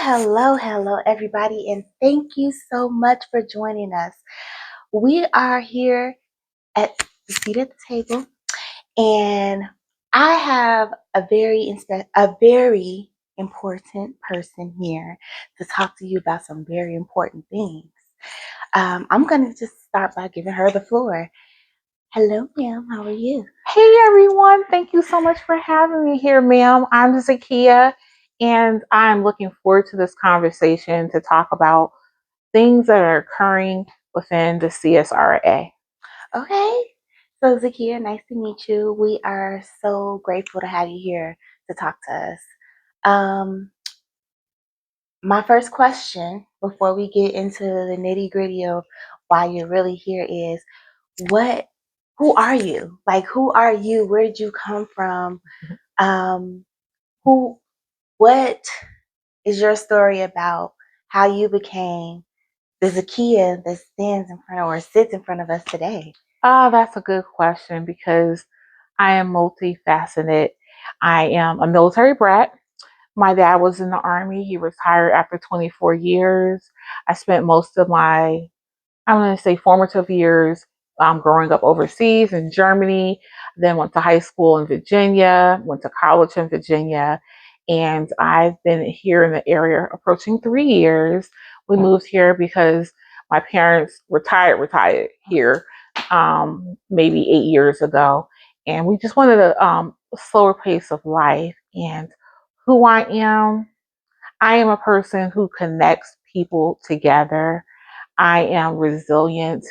Hello, everybody, and thank you so much for joining us. We are here at the seat at the table, and I have a very important person here to talk to you about some very important things. I'm going to just start by giving her the floor. Hello, ma'am. How are you? Hey everyone, thank you so much for having me here, ma'am. I'm NaKiya, and I'm looking forward to this conversation to talk about things that are occurring within the CSRA. Okay. So, Zakia, nice to meet you. We are so grateful to have you here to talk to us. Um, my first question before we get into the nitty gritty of why you're really here is what, who are you? Like, who are you? Where did you come from? Um, who, what is your story about how you became the Zakia that stands in front of or sits in front of us today? That's a good question because I am multifaceted. I am a military brat. My dad was in the Army. He retired after 24 years. I spent most of my I'm going to say formative years growing up overseas in Germany, then went to high school in Virginia, went to college in Virginia, and I've been here in the area approaching 3 years. We moved here because my parents retired here maybe 8 years ago, and we just wanted a slower pace of life. And who I am a person who connects people together. I am resilient,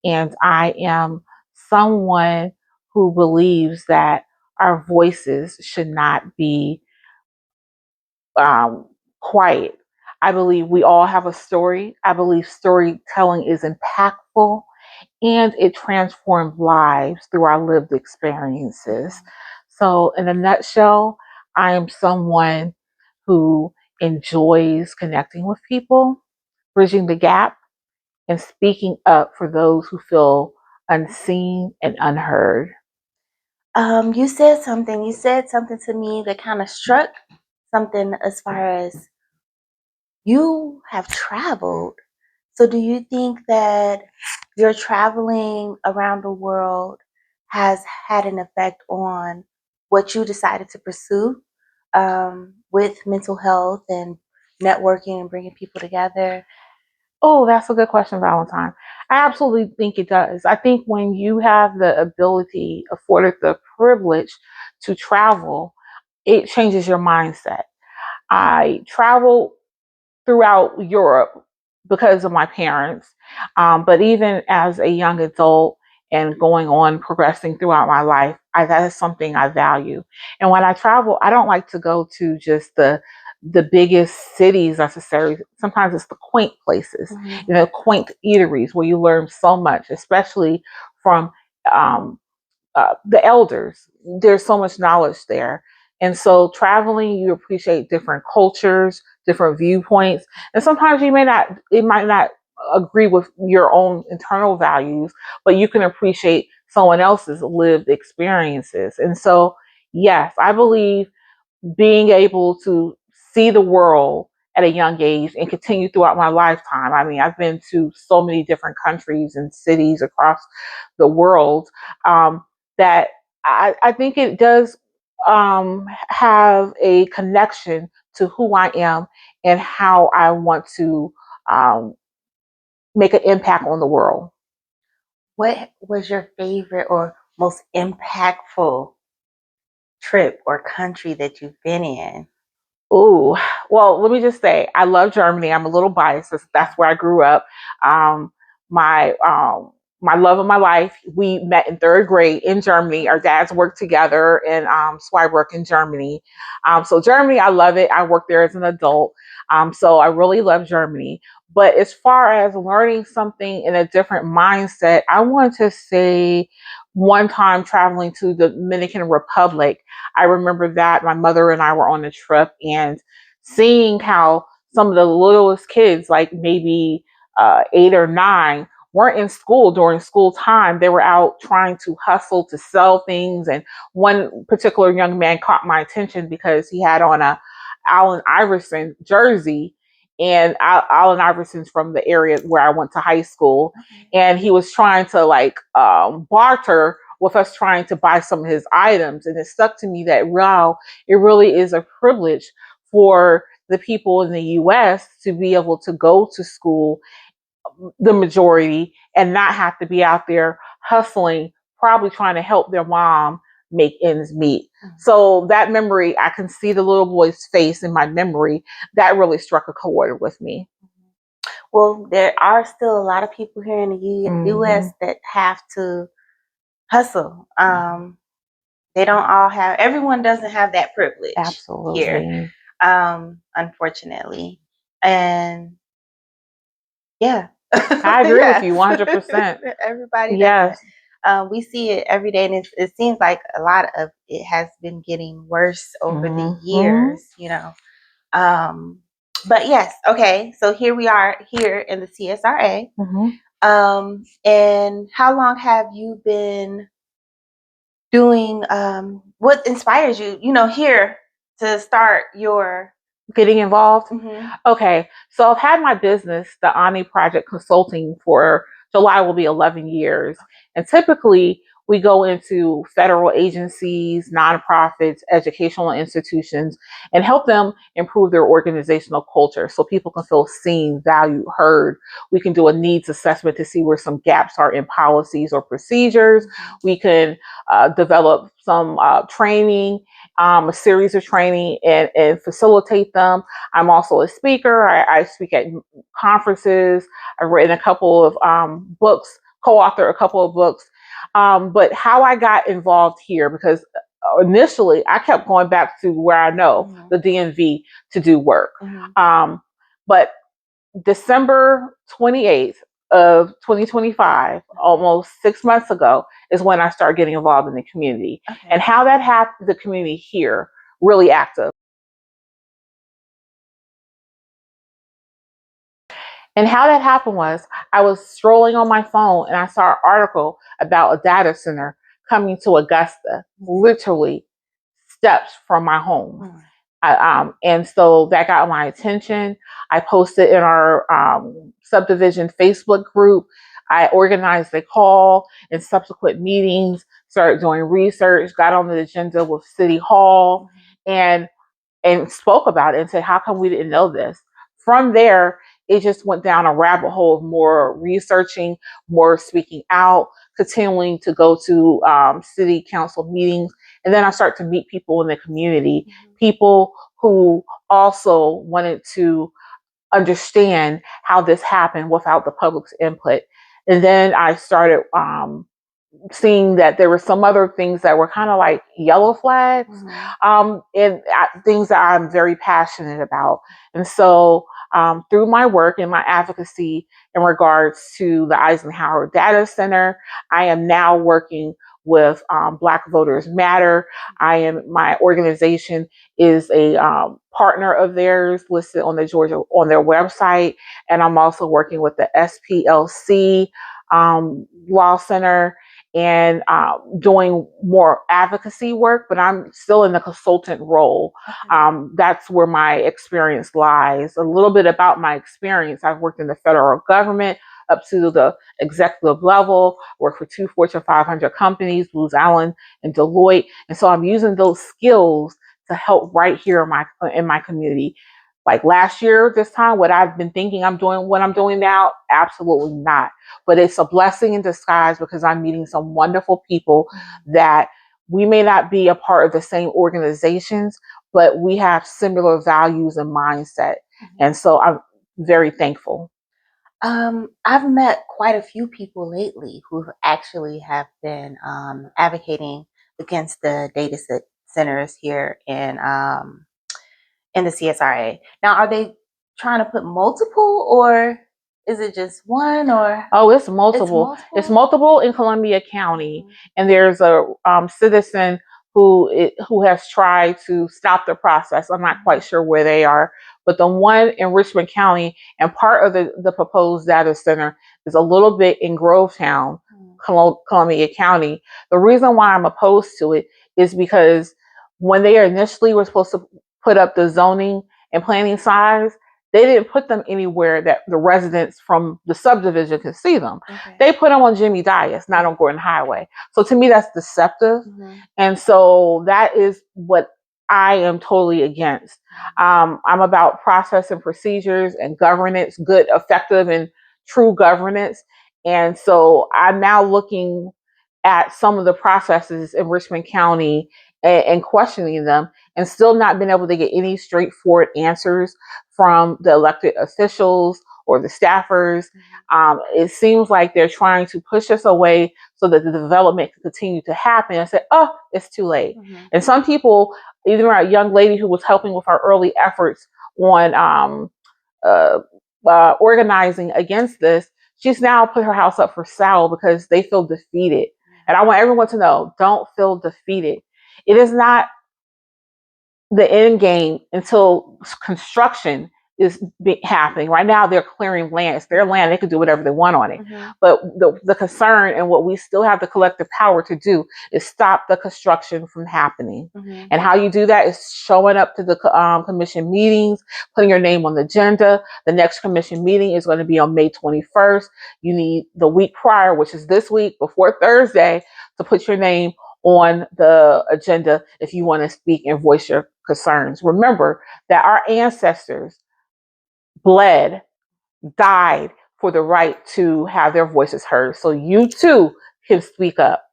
and I am someone who believes that our voices should not be um, quiet. I believe we all have a story. I believe storytelling is impactful and it transforms lives through our lived experiences. So, in a nutshell, I am someone who enjoys connecting with people, bridging the gap, and speaking up for those who feel unseen and unheard. You said something. You said something to me that kind of struck something as far as you have traveled. So, do you think that your traveling around the world has had an effect on what you decided to pursue with mental health and networking and bringing people together? Oh, that's a good question, Valentine. I absolutely think it does. I think when you have the ability, afforded the privilege to travel, it changes your mindset. I traveled throughout Europe because of my parents. But even as a young adult and going on progressing throughout my life, that is something I value. And when I travel, I don't like to go to just the biggest cities necessarily. Sometimes it's the quaint places, quaint eateries where you learn so much, especially from um, the elders. There's so much knowledge there. And so traveling, you appreciate different cultures, different viewpoints. And sometimes it might not agree with your own internal values, but you can appreciate someone else's lived experiences. And so, yes, I believe being able to see the world at a young age and continue throughout my lifetime. I mean, I've been to so many different countries and cities across the world that I think it does have a connection to who I am and how I want to um, make an impact on the world. What was your favorite or most impactful trip or country that you've been in? Oh, well, let me just say, I love Germany. I'm a little biased. That's where I grew up. Um, my my love of my life. We met in third grade in Germany. Our dads worked together in Zweibrück in Germany. So Germany, I love it. I worked there as an adult. So I really love Germany. But as far as learning something in a different mindset, I want to say one time traveling to the Dominican Republic. I remember that my mother and I were on a trip and seeing how some of the littlest kids, like maybe 8 or 9, weren't in school during school time. They were out trying to hustle to sell things. And one particular young man caught my attention because he had on Allen Iverson jersey. And Allen Iverson's from the area where I went to high school. And he was trying to like barter with us trying to buy some of his items. And it stuck to me that, wow, it really is a privilege for the people in the US to be able to go to school, the majority, and not have to be out there hustling, probably trying to help their mom make ends meet. So that memory, I can see the little boy's face in my memory. That really struck a chord with me. Well, there are still a lot of people here in the U.S. that have to hustle. They don't all have, everyone doesn't have that privilege. Absolutely. Here, unfortunately. And yeah. I agree with you 100%. Everybody yes. doesn't. We see it every day, and it seems like a lot of it has been getting worse over the years, you know. But yes, okay. So here we are here in the CSRA. And how long have you been doing? What inspires you, you know, here to start your getting involved? Okay, so I've had my business, the Oni Project Consulting, for July will be 11 years. And typically we go into federal agencies, nonprofits, educational institutions, and help them improve their organizational culture so people can feel seen, valued, heard. We can do a needs assessment to see where some gaps are in policies or procedures. We can develop some training, a series of training, and facilitate them. I'm also a speaker. I speak at conferences. I've written a couple of books, co-authored a couple of books. But how I got involved here, because initially I kept going back to where I know, the DMV, to do work. But December 28th of 2025, almost 6 months ago, is when I started getting involved in the community. And how that happened, the community here, really active. And how that happened was I was strolling on my phone and I saw an article about a data center coming to Augusta, literally steps from my home. And so that got my attention. I posted in our subdivision Facebook group. I organized a call and subsequent meetings, started doing research, got on the agenda with City Hall, and spoke about it and said, how come we didn't know this? From there, it just went down a rabbit hole of more researching, more speaking out, continuing to go to city council meetings. And then I start to meet people in the community, people who also wanted to understand how this happened without the public's input. And then I started seeing that there were some other things that were kind of like yellow flags, and things that I'm very passionate about. And so through my work and my advocacy in regards to the Eisenhower Data Center, I am now working with Black Voters Matter. My organization is a partner of theirs listed on on their website, and I'm also working with the SPLC Law Center and doing more advocacy work, but I'm still in the consultant role. That's where my experience lies. A little bit about my experience. I've worked in the federal government up to the executive level, worked for 2 Fortune 500 companies, Booz Allen and Deloitte. And so I'm using those skills to help right here in my community. Like last year, this time, what I've been thinking I'm doing, what I'm doing now, absolutely not. But it's a blessing in disguise because I'm meeting some wonderful people that we may not be a part of the same organizations, but we have similar values and mindset. And so I'm very thankful. I've met quite a few people lately who actually have been advocating against the data centers here in the CSRA. Now, are they trying to put multiple, or is it just one? Or it's multiple. It's multiple in Columbia County, and there's a citizen who has tried to stop the process. I'm not quite sure where they are, but the one in Richmond County and part of the proposed data center is a little bit in Grovetown, Columbia County. The reason why I'm opposed to it is because when they initially were supposed to put up the zoning and planning signs, they didn't put them anywhere that the residents from the subdivision could see them. Okay. They put them on Jimmy Dias, not on Gordon Highway. So to me, that's deceptive. Mm-hmm. And so that is what I am totally against. I'm about process and procedures and governance, good, effective, and true governance. And so I'm now looking at some of the processes in Richmond County and questioning them, and still not been able to get any straightforward answers from the elected officials or the staffers. It seems like they're trying to push us away so that the development can continue to happen and say, oh, it's too late. Mm-hmm. And some people, even a young lady who was helping with our early efforts on organizing against this, she's now put her house up for sale because they feel defeated. And I want everyone to know, don't feel defeated. It is not the end game until construction is happening. Right now, they're clearing land. It's their land. They can do whatever they want on it. Mm-hmm. But the concern and what we still have the collective power to do is stop the construction from happening. Mm-hmm. And how you do that is showing up to the commission meetings, putting your name on the agenda. The next commission meeting is going to be on May 21st. You need the week prior, which is this week, before Thursday, to put your name on the agenda if you want to speak and voice your concerns. Remember that our ancestors bled, died for the right to have their voices heard. So you too can speak up.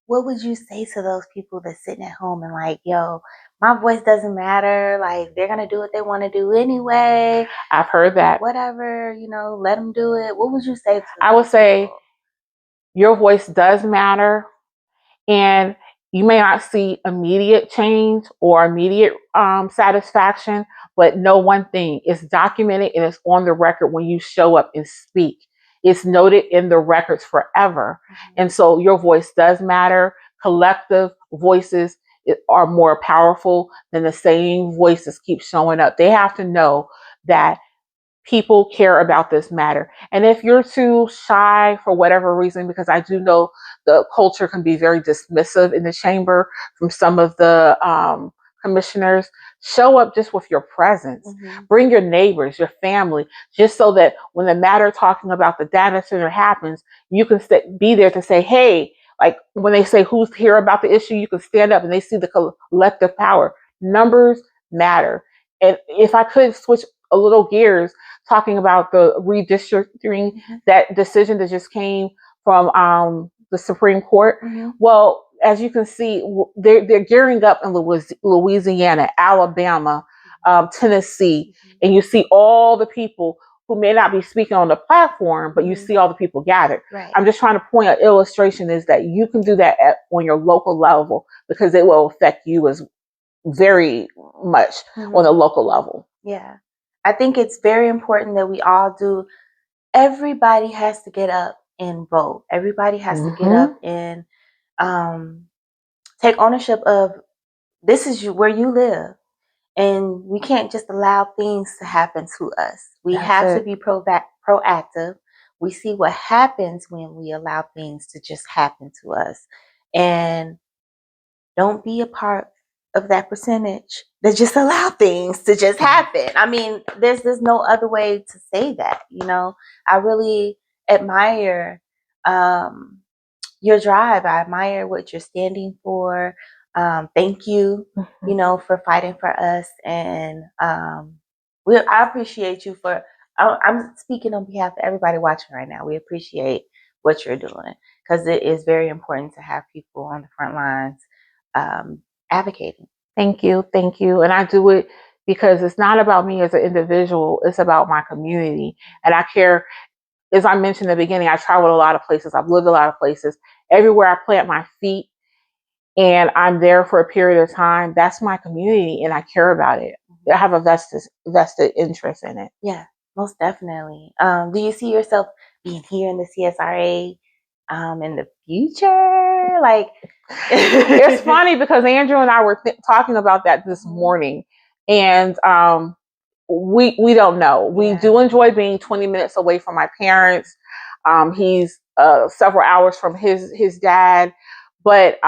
What would you say to those people that's sitting at home and like, yo, my voice doesn't matter. Like, they're going to do what they want to do anyway. I've heard that. Whatever, let them do it. What would you say to them? I would say your voice does matter. And you may not see immediate change or immediate satisfaction, but know one thing, it's documented and it's on the record when you show up and speak. It's noted in the records forever. Mm-hmm. And so your voice does matter. Collective voices are more powerful than the same voices keep showing up. They have to know that people care about this matter. And if you're too shy for whatever reason, because I do know the culture can be very dismissive in the chamber from some of the commissioners, show up just with your presence. Mm-hmm. Bring your neighbors, your family, just so that when the matter talking about the data center happens, you can be there to say, hey, like when they say who's here about the issue, you can stand up and they see the collective power. Numbers matter. And if I could switch a little gears, talking about the redistricting, mm-hmm. that decision that just came from the Supreme Court. Mm-hmm. Well, as you can see, they're gearing up in Louisiana, Alabama, Tennessee, mm-hmm. and you see all the people who may not be speaking on the platform, but you mm-hmm. see all the people gathered. Right. I'm just trying to point an illustration is that you can do that on your local level because it will affect you as very much mm-hmm. on a local level. Yeah. I think it's very important that we all do. Everybody has to get up and vote. Everybody has mm-hmm. to get up and take ownership of this is where you live. And we can't just allow things to happen to us. We have to be proactive. We see what happens when we allow things to just happen to us. And don't be a part of that percentage that just allow things to just happen. I mean, there's no other way to say that, I really admire your drive. I admire what you're standing for. Thank you, mm-hmm. For fighting for us. And I appreciate you I'm speaking on behalf of everybody watching right now. We appreciate what you're doing because it is very important to have people on the front lines advocating. Thank you. And I do it because it's not about me as an individual. It's about my community. And I care, as I mentioned in the beginning, I traveled a lot of places. I've lived a lot of places. Everywhere I plant my feet and I'm there for a period of time, that's my community and I care about it. I have a vested interest in it. Yeah, most definitely. Do you see yourself being here in the CSRA in the future? Like, it's funny because Andrew and I were talking about that this morning, and we don't know. We do enjoy being 20 minutes away from my parents. He's several hours from his dad, but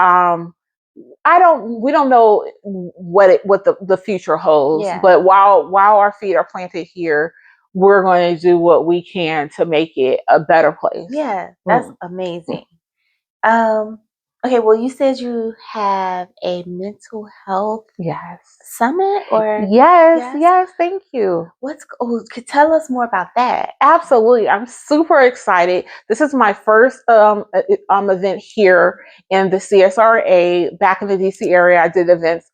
we don't know what the future holds, Yeah. but while our feet are planted here, we're going to do what we can to make it a better place. Yeah, that's amazing. Um, okay, well, you said you have a mental health Yes. summit, or Yes, thank you. could tell us more about that? Absolutely. I'm super excited. This is my first event here in the CSRA. Back in the DC area, I did events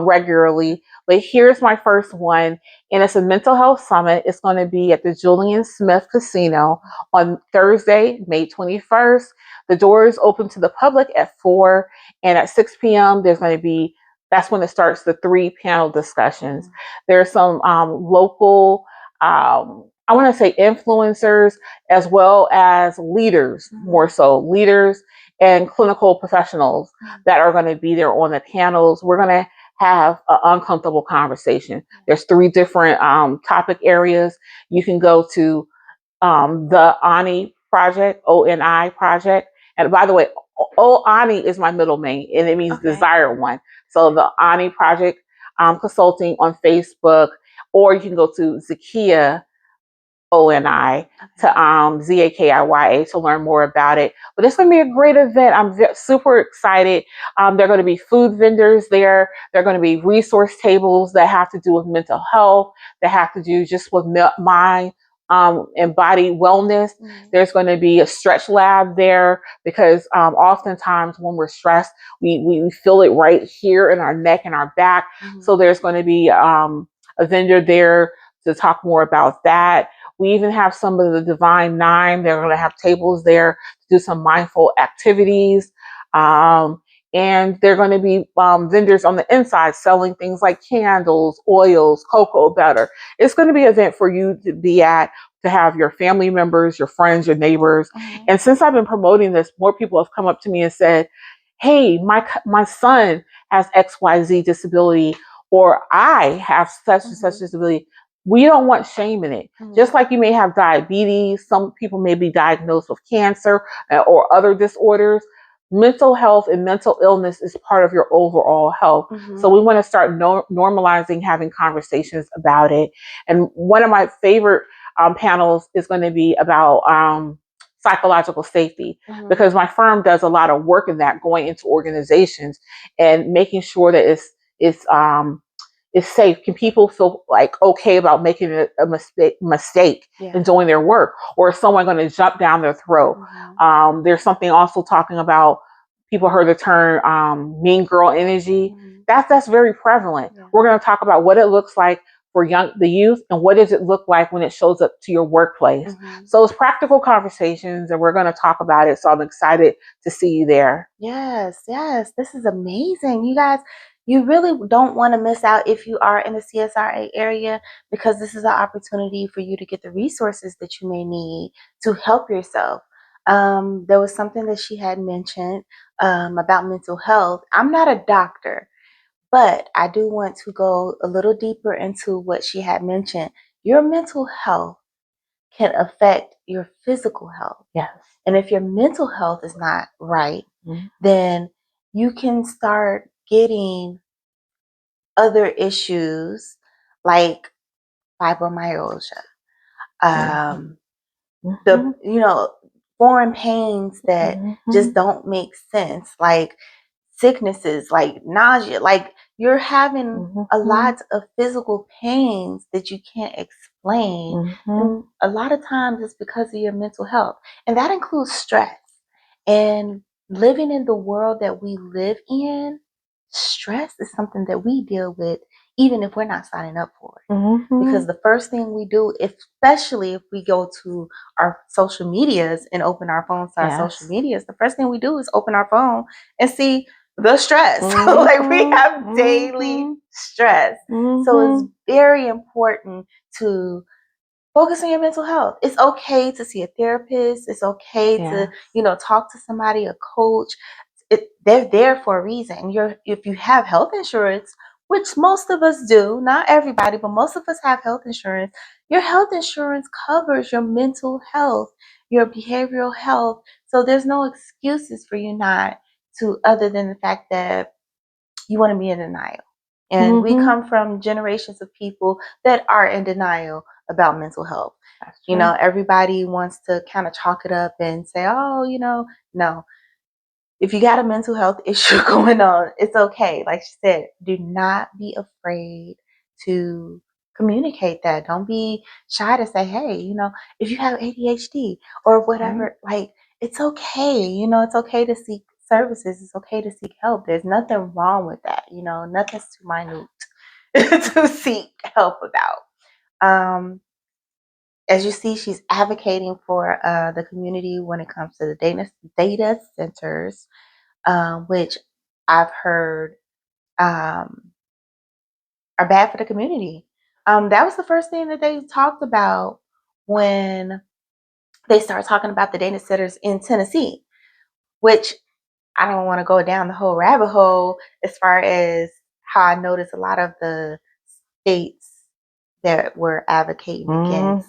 regularly, but here's my first one, and it's a mental health summit. It's going to be at the Julian Smith Casino on Thursday, May 21st. The doors open to the public at 4, and at 6 p.m. That's when it starts the 3 panel discussions. There's some local I want to say influencers as well as leaders, more so leaders and clinical professionals that are going to be there on the panels. We're going to have an uncomfortable conversation. There's 3 different topic areas. You can go to the Oni project, ONI project. And by the way, Oni is my middle name, and it means desired one. So the Oni project consulting on Facebook, or you can go to NaKiya Oni to ZAKIYA to learn more about it. But it's going to be a great event. I'm super excited. There are going to be food vendors there. There are going to be resource tables that have to do with mental health, that have to do just with mind and body wellness. There's going to be a stretch lab there because oftentimes when we're stressed, we feel it right here in our neck and our back. So there's going to be a vendor there to talk more about that. We even have some of the Divine Nine. They're going to have tables there to do some mindful activities. And they're going to be vendors on the inside selling things like candles, oils, cocoa butter. It's going to be an event for you to be at, to have your family members, your friends, your neighbors. And since I've been promoting this, more people have come up to me and said, hey, my son has XYZ disability, or I have such and such disability. We don't want shame in it. Just like you may have diabetes, some people may be diagnosed with cancer or other disorders. Mental health and mental illness is part of your overall health. So we want to start normalizing having conversations about it. And one of my favorite panels is going to be about psychological safety, because my firm does a lot of work in that, going into organizations and making sure that it's safe. Can people feel like okay about making a mistake in doing their work, or is someone going to jump down their throat? There's something also talking about, people heard the term mean girl energy. That's very prevalent. We're going to talk about what it looks like for the youth, and what does it look like when it shows up to your workplace. So it's practical conversations, and we're going to talk about it. So I'm excited to see you there. Yes, this is amazing. You guys, you really don't want to miss out if you are in the CSRA area, because this is an opportunity for you to get the resources that you may need to help yourself. There was something that she had mentioned about mental health. I'm not a doctor, but I do want to go a little deeper into what she had mentioned. Your mental health can affect your physical health. Yes. And if your mental health is not right, then you can start getting other issues like fibromyalgia, the foreign pains that just don't make sense, like sicknesses, like nausea, like you're having a lot of physical pains that you can't explain. And a lot of times it's because of your mental health. And that includes stress. And living in the world that we live in, stress is something that we deal with even if we're not signing up for it. Because the first thing we do, especially if we go to our social medias and open our phones to our social medias, the first thing we do is open our phone and see the stress. Like we have daily stress. So it's very important to focus on your mental health. It's okay to see a therapist. It's okay to, talk to somebody, a coach. They're there for a reason. If you have health insurance, which most of us do, not everybody, but most of us have health insurance. Your health insurance covers your mental health, your behavioral health. So there's no excuses for you not to, other than the fact that you want to be in denial. And we Mm-hmm. come from generations of people that are in denial about mental health. That's You true. know, everybody wants to kind of chalk it up and say, oh, no. If you got a mental health issue going on, it's okay. Like she said, do not be afraid to communicate that. Don't be shy to say, hey, if you have ADHD or whatever, like it's okay. It's okay to seek services. It's okay to seek help. There's nothing wrong with that. Nothing's too minute to seek help about. As you see, she's advocating for the community when it comes to the data centers, which I've heard are bad for the community. That was the first thing that they talked about when they started talking about the data centers in Tennessee, which I don't want to go down the whole rabbit hole as far as how I noticed a lot of the states that were advocating against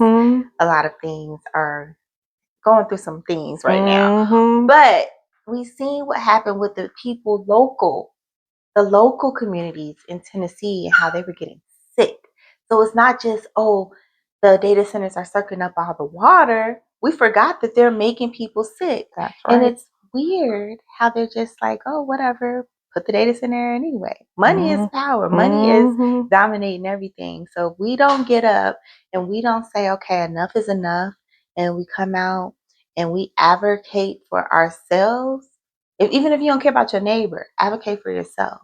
a lot of things are going through some things right now. But we've seen what happened with the the local communities in Tennessee and how they were getting sick. So it's not just, oh, the data centers are sucking up all the water. We forgot that they're making people sick. That's And right. it's weird how they're just like, oh, whatever, put the data center in anyway. Money is power. Money is dominating everything. So if we don't get up and we don't say, okay, enough is enough, and we come out and we advocate for ourselves, even if you don't care about your neighbor, advocate for yourself.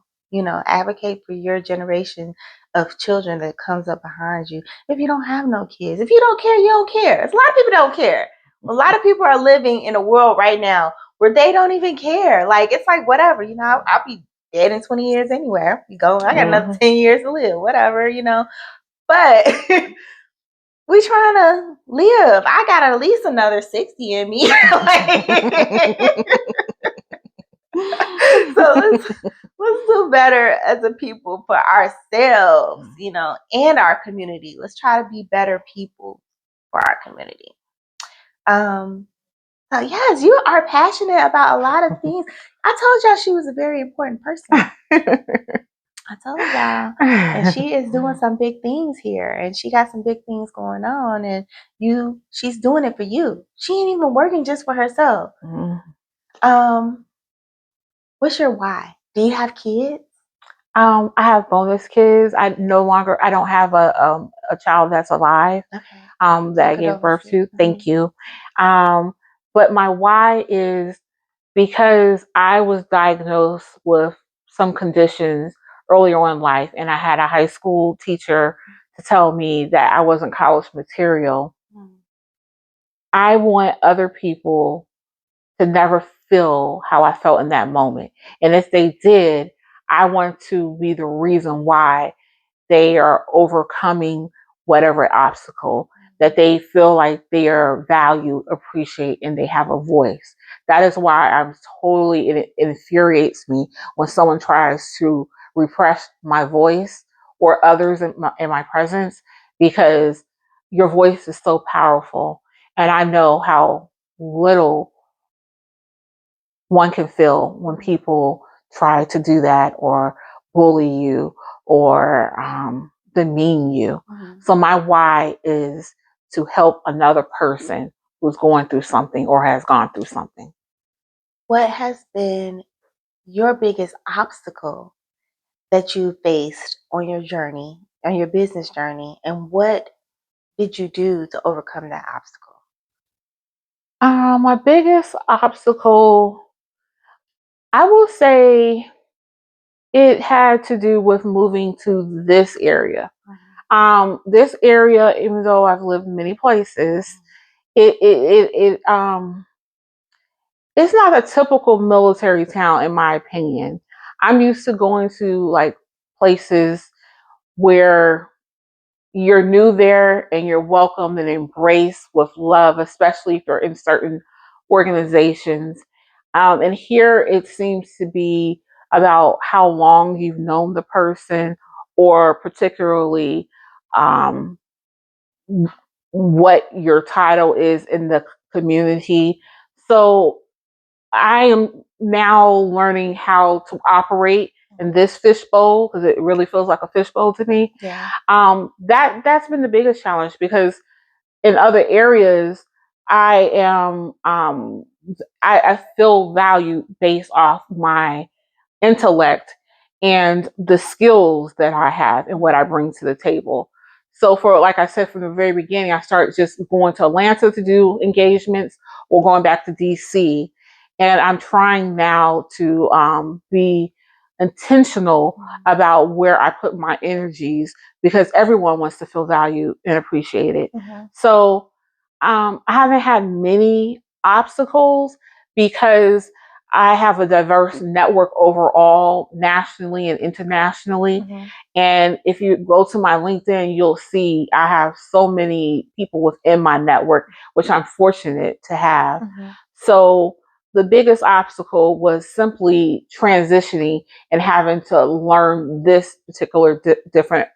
Advocate for your generation of children that comes up behind you. If you don't have no kids, if you don't care, you don't care. A lot of people don't care. A lot of people are living in a world right now where they don't even care. Like, it's like, whatever, I'll be dead in 20 years anywhere. You go, I got another 10 years to live, whatever, But we trying to live. I got at least another 60 in me. So let's do better as a people for ourselves, and our community. Let's try to be better people for our community. So yes, you are passionate about a lot of things. I told y'all she was a very important person. I told y'all. And she is doing some big things here, and she got some big things going on, and she's doing it for you. She ain't even working just for herself. What's your why? Do you have kids? I have bonus kids. I don't have a child that's alive. Okay. That I gave birth to. Thank you. But my why is because I was diagnosed with some conditions earlier on in life, and I had a high school teacher to tell me that I wasn't college material. I want other people to never feel how I felt in that moment. And if they did, I want to be the reason why they are overcoming whatever obstacle, that they feel like they are valued, appreciated, and they have a voice. That is why it infuriates me when someone tries to repress my voice or others in my presence, because your voice is so powerful. And I know how little one can feel when people try to do that or bully you or demean you. So my why is to help another person who's going through something or has gone through something. What has been your biggest obstacle that you faced on your journey, on your business journey, and what did you do to overcome that obstacle? My biggest obstacle, I will say, it had to do with moving to this area. This area, even though I've lived in many places, it's not a typical military town, in my opinion. I'm used to going to like places where you're new there and you're welcomed and embraced with love, especially if you're in certain organizations. And here it seems to be about how long you've known the person, or particularly um, what your title is in the community. So I am now learning how to operate in this fishbowl, because it really feels like a fishbowl to me. Yeah. That's been the biggest challenge, because in other areas, I am I feel value based off my intellect and the skills that I have and what I bring to the table. So for, like I said from the very beginning, I started just going to Atlanta to do engagements or going back to DC. And I'm trying now to be intentional about where I put my energies, because everyone wants to feel valued and appreciated. Mm-hmm. So I haven't had many obstacles, because I have a diverse network overall, nationally and internationally. Mm-hmm. And if you go to my LinkedIn, you'll see I have so many people within my network, which I'm fortunate to have. Mm-hmm. So the biggest obstacle was simply transitioning and having to learn this particular different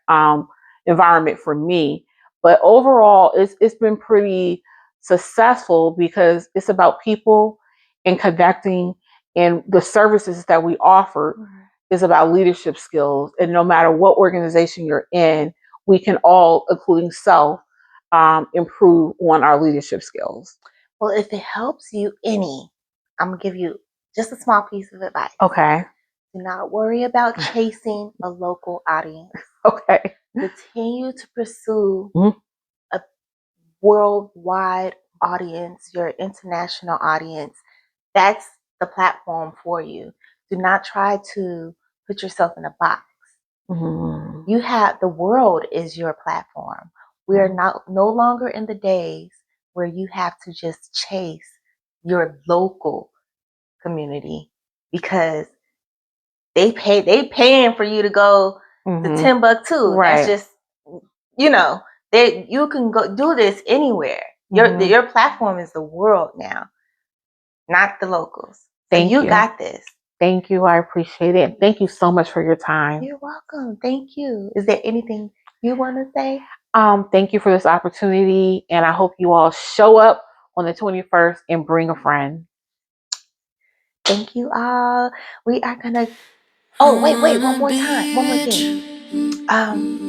environment for me. But overall, it's been pretty successful, because it's about people and connecting, and the services that we offer is about leadership skills. And no matter what organization you're in, we can all, including self, improve on our leadership skills. Well, if it helps you any, I'm going to give you just a small piece of advice. Okay. Do not worry about chasing a local audience. Okay. Continue to pursue Mhm. a worldwide audience, your international audience. That's the platform for you. Do not try to put yourself in a box. Mhm. You have, the world is your platform. We are no longer in the days where you have to just chase your local community, because they paying for you to go to Timbuktu. That's Right. just, you can go do this anywhere. Mhm. Your platform is the world now, not the locals. So Thank you you. got this. Thank you. I appreciate it. Thank you so much for your time. You're welcome. Thank you. Is there anything you want to say? Thank you for this opportunity, and I hope you all show up on the 21st and bring a friend. Thank you all. We are gonna. Oh, wait, one more time. One more thing.